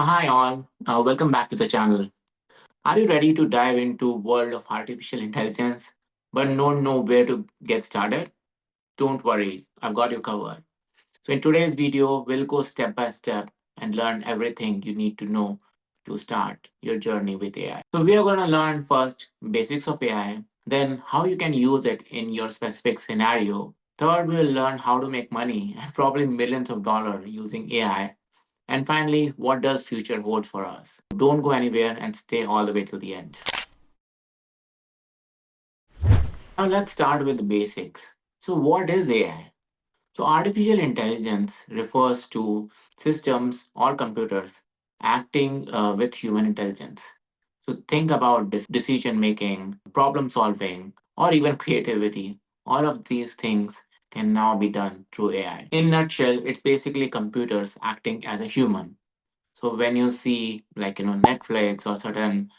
Hi all, welcome back to the channel. Are you ready to dive into world of artificial intelligence but don't know where to get started? Don't worry, I've got you covered. So in today's video, we'll go step by step and learn everything you need to know to start your journey with AI. So we are going to learn first basics of AI, then how you can use it in your specific scenario. Third, we'll learn how to make money and probably millions of dollars using AI, and finally, what does future hold for us? Don't go anywhere and stay all the way till the end. Now let's start with the basics. So what is AI? So artificial intelligence refers to systems or computers acting with human intelligence. So think about decision making, problem solving, or even creativity. All of these things can now be done through AI. In a nutshell, it's basically computers acting as a human. So when you see Netflix or certain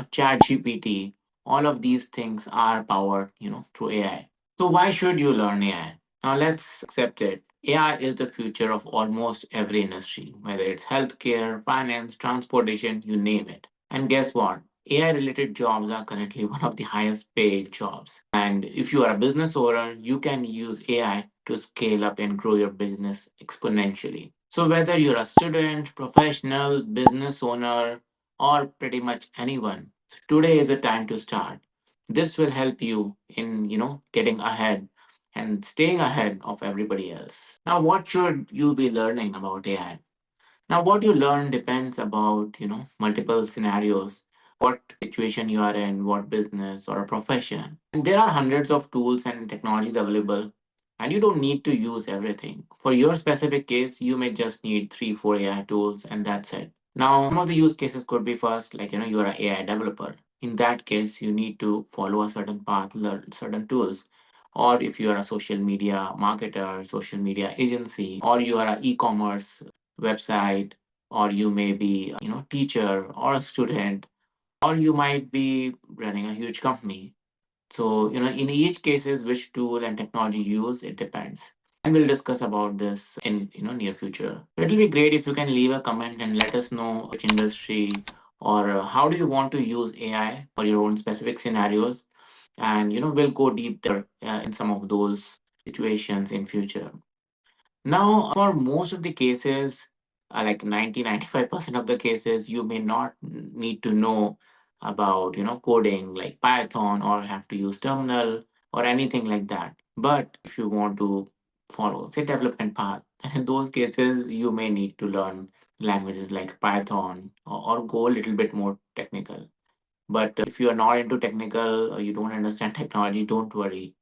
Chat GPT, all of these things are powered through AI. So why should you learn AI? Now let's accept it. AI is the future of almost every industry, whether it's healthcare, finance, transportation, you name it. And guess what? AI related jobs are currently one of the highest paid jobs. And if you are a business owner, you can use AI to scale up and grow your business exponentially. So whether you're a student, professional, business owner, or pretty much anyone, today is the time to start. This will help you in, getting ahead and staying ahead of everybody else. Now, what should you be learning about AI? Now, what you learn depends about, multiple scenarios, what situation you are in, what business or a profession. And there are hundreds of tools and technologies available, and you don't need to use everything. For your specific case, you may just need three, four AI tools, and that's it. Now, some of the use cases could be first, like, you are an AI developer. In that case, you need to follow a certain path, learn certain tools. Or if you are a social media marketer, social media agency, or you are an e-commerce website, or you may be teacher or a student, or you might be running a huge company. So in each cases, which tool and technology you use, it depends, and we'll discuss about this in near future. It'll be great if you can leave a comment and let us know which industry or how do you want to use AI for your own specific scenarios, and we'll go deep there in some of those situations in future. Now, for most of the cases, like 95% of the cases, you may not need to know about, coding like Python or have to use terminal or anything like that. But if you want to follow, say, development path, in those cases, you may need to learn languages like Python or go a little bit more technical. But if you are not into technical or you don't understand technology, don't worry.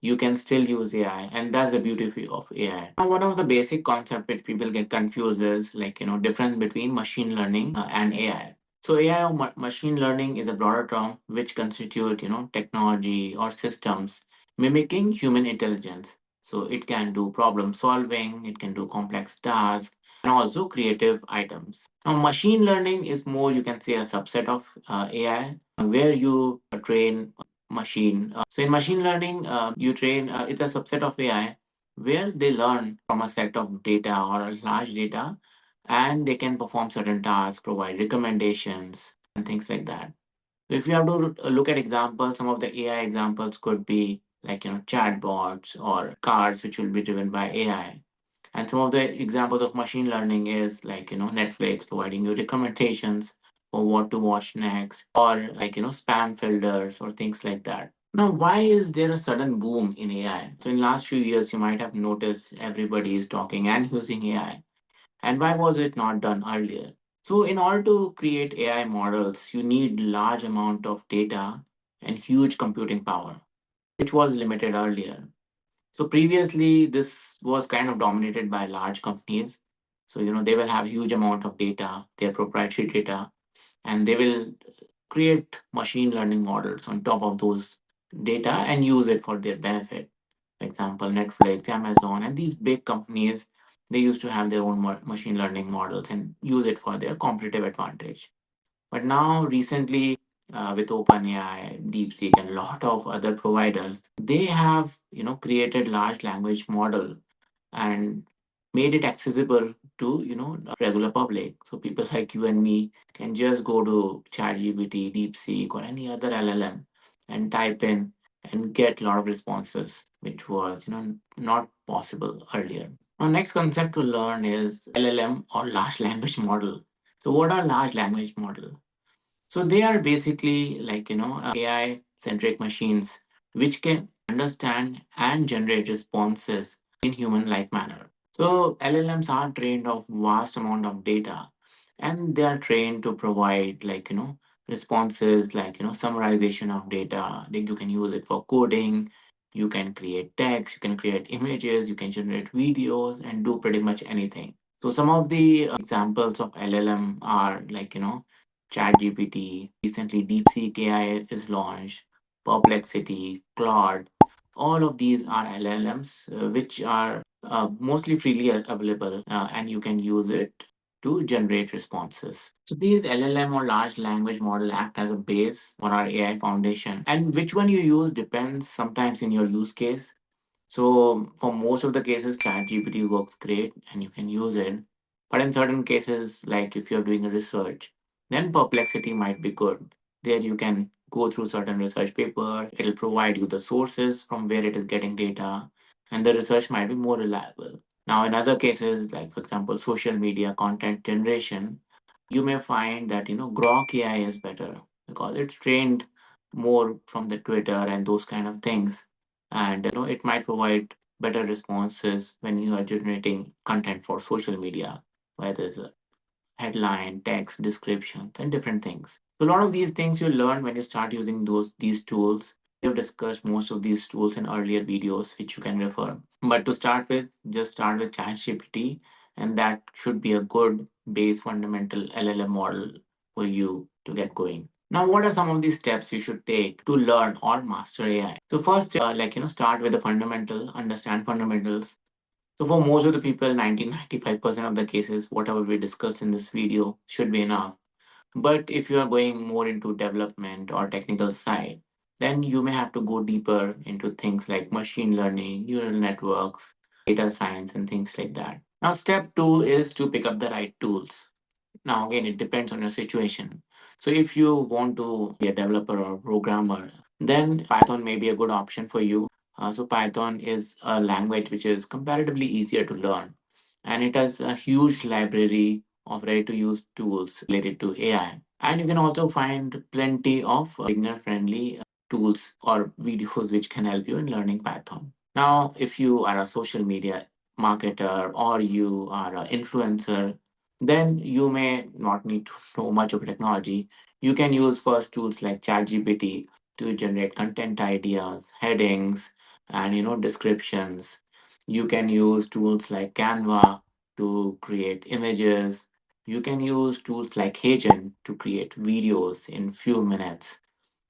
You can still use AI, and that's the beauty of AI. Now, one of the basic concept which people get confused is like difference between machine learning and AI. So AI or machine learning is a broader term which constitute technology or systems mimicking human intelligence. So it can do problem solving, it can do complex tasks, and also creative items. Now, machine learning is more, you can say, a subset of AI, where you train machine. So in machine learning, you train, it's a subset of AI where they learn from a set of data or a large data, and they can perform certain tasks, provide recommendations, and things like that. So if you have to look at examples, some of the AI examples could be like, chatbots or cars which will be driven by AI. And some of the examples of machine learning is like, Netflix providing you recommendations for what to watch next, or like, spam filters or things like that. Now, why is there a sudden boom in AI? So in last few years, you might have noticed everybody is talking and using AI. And why was it not done earlier? So in order to create AI models, you need large amount of data and huge computing power, which was limited earlier. So previously, this was kind of dominated by large companies. So, they will have huge amount of data, their proprietary data, and they will create machine learning models on top of those data and use it for their benefit. For example, Netflix, Amazon, and these big companies, they used to have their own machine learning models and use it for their competitive advantage. But now, recently, with OpenAI, DeepSeek, and a lot of other providers, they have created large language model, and made it accessible to regular public. So people like you and me can just go to ChatGPT, DeepSeek, or any other LLM and type in and get a lot of responses, which was not possible earlier. Our next concept to learn is LLM or large language model. So what are large language model? So they are basically like, AI centric machines which can understand and generate responses in human like manner. So LLMs are trained of vast amount of data, and they are trained to provide like, responses like, summarization of data. Like you can use it for coding, you can create text, you can create images, you can generate videos and do pretty much anything. So some of the examples of LLM are like, ChatGPT, recently DeepSeek AI is launched, Perplexity, Claude. All of these are LLMs which are mostly freely available, and you can use it to generate responses. So these LLM or large language model act as a base for our AI foundation, and which one you use depends sometimes in your use case. So for most of the cases, ChatGPT works great and you can use it. But in certain cases, like if you're doing a research, then Perplexity might be good. There you can go through certain research papers. It'll provide you the sources from where it is getting data, and the research might be more reliable. Now, in other cases, like for example, social media content generation, you may find that Grok AI is better because it's trained more from the Twitter and those kind of things, and it might provide better responses when you are generating content for social media, where there's a headline, text, descriptions, and different things. So a lot of these things you learn when you start using these tools. We have discussed most of these tools in earlier videos, which you can refer. But to start with, just start with ChatGPT, and that should be a good base fundamental LLM model for you to get going. Now, what are some of these steps you should take to learn or master AI? So first, start with the fundamental, understand fundamentals. So for most of the people, 90-95% of the cases, whatever we discussed in this video should be enough. But if you are going more into development or technical side, then you may have to go deeper into things like machine learning, neural networks, data science, and things like that. Now, step two is to pick up the right tools. Now, again, it depends on your situation. So, if you want to be a developer or programmer, then Python may be a good option for you. So, Python is a language which is comparatively easier to learn, and it has a huge library of ready to use tools related to AI. And you can also find plenty of beginner friendly tools or videos which can help you in learning Python. Now, if you are a social media marketer or you are an influencer, then you may not need to know much of technology. You can use first tools like ChatGPT to generate content ideas, headings, and descriptions. You can use tools like Canva to create images. You can use tools like HeyGen to create videos in few minutes.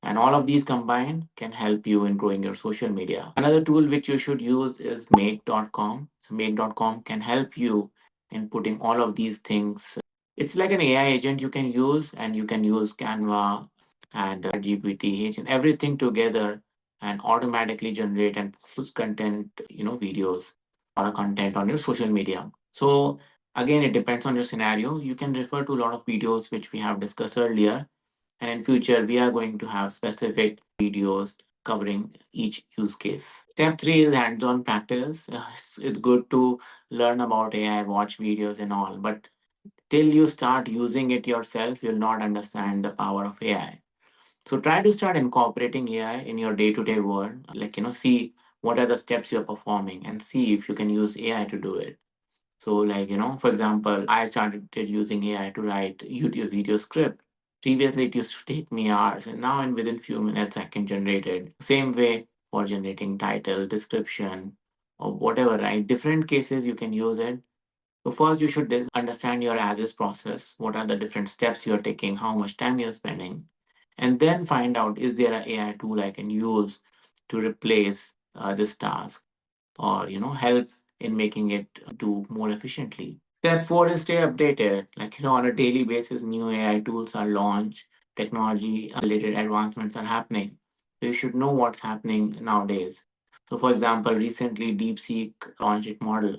And all of these combined can help you in growing your social media. Another tool which you should use is make.com. So make.com can help you in putting all of these things. It's like an AI agent you can use, and you can use Canva and GPT agent, everything together, and automatically generate and post content, videos or content on your social media. So again, it depends on your scenario. You can refer to a lot of videos which we have discussed earlier, and in future, we are going to have specific videos covering each use case. Step three is hands-on practice. It's good to learn about AI, watch videos and all, but till you start using it yourself, you'll not understand the power of AI. So try to start incorporating AI in your day-to-day world. Like, see what are the steps you're performing and see if you can use AI to do it. So, like, for example, I started using AI to write YouTube video script. Previously, it used to take me hours, and now in within few minutes, I can generate it. Same way for generating title, description, or whatever, right? Different cases you can use it. So first, you should understand your as-is process. What are the different steps you're taking? How much time you're spending? And then find out, is there an AI tool I can use to replace this task, or help in making it do more efficiently. Step four is stay updated. Like, on a daily basis, new AI tools are launched, technology related advancements are happening. So you should know what's happening nowadays. So for example, recently DeepSeek launched its model,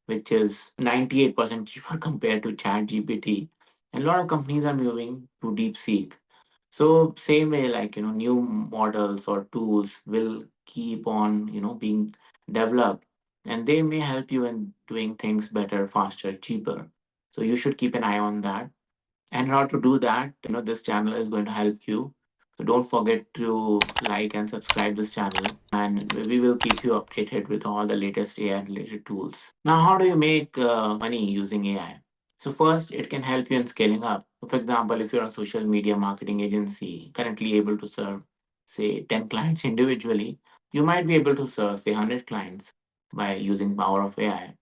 which is 98% cheaper compared to ChatGPT. And a lot of companies are moving to DeepSeek. So same way, like, new models or tools will keep on, being developed, and they may help you in doing things better, faster, cheaper. So you should keep an eye on that. And in order to do that, this channel is going to help you. So don't forget to like and subscribe this channel, and we will keep you updated with all the latest AI related tools. Now, how do you make money using AI? So first, it can help you in scaling up. So for example, if you're a social media marketing agency currently able to serve, say, 10 clients individually, you might be able to serve, say, 100 clients by using power of AI.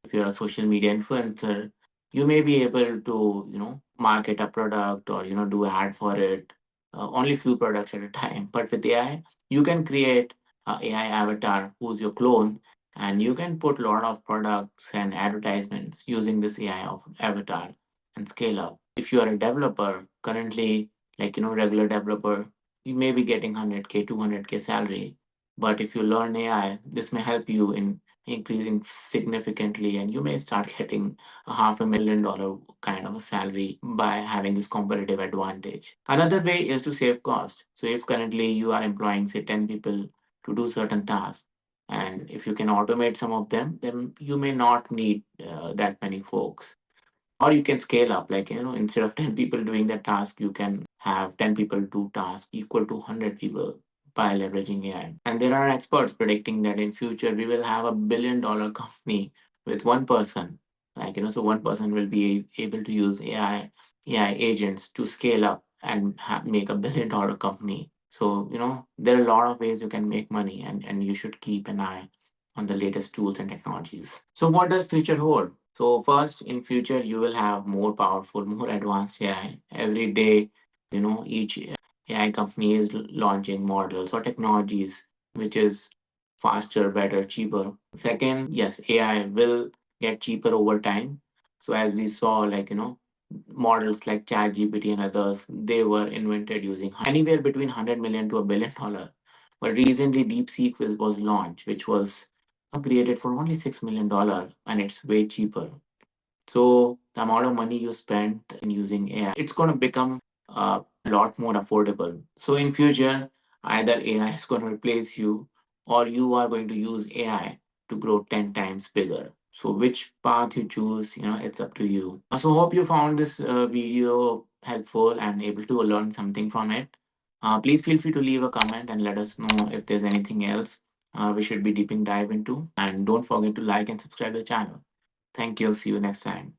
If you're a social media influencer, you may be able to, market a product or, do ad for it, only few products at a time. But with AI, you can create a AI avatar who's your clone, and you can put a lot of products and advertisements using this AI of avatar and scale up. If you are a developer currently, like, regular developer, you may be getting 100K, 200K salary. But if you learn AI, this may help you in increasing significantly, and you may start getting a $500,000 kind of a salary by having this competitive advantage. Another way is to save cost. So if currently you are employing, say, 10 people to do certain tasks, and if you can automate some of them, then you may not need that many folks. Or you can scale up, like, instead of 10 people doing that task, you can have 10 people do task equal to 100 people by leveraging AI. And there are experts predicting that in future we will have $1 billion company with one person. Like, so one person will be able to use AI agents to scale up and make $1 billion company. So, there are a lot of ways you can make money, and you should keep an eye on the latest tools and technologies. So what does future hold? So first, in future, you will have more powerful, more advanced AI. Every day, each AI company is launching models or technologies which is faster, better, cheaper. Second, yes, AI will get cheaper over time. So as we saw, like, models like ChatGPT and others, they were invented using anywhere between 100 million to $1 billion. But recently, DeepSeek was launched, which was created for only $6 million, and it's way cheaper. So the amount of money you spend in using AI, it's going to become a lot more affordable. So in future, either AI is going to replace you, or you are going to use AI to grow 10 times bigger. So which path you choose, it's up to you. So hope you found this video helpful and able to learn something from it. Please feel free to leave a comment and let us know if there's anything else we should be deeping dive into. And don't forget to like and subscribe the channel. Thank you. See you next time.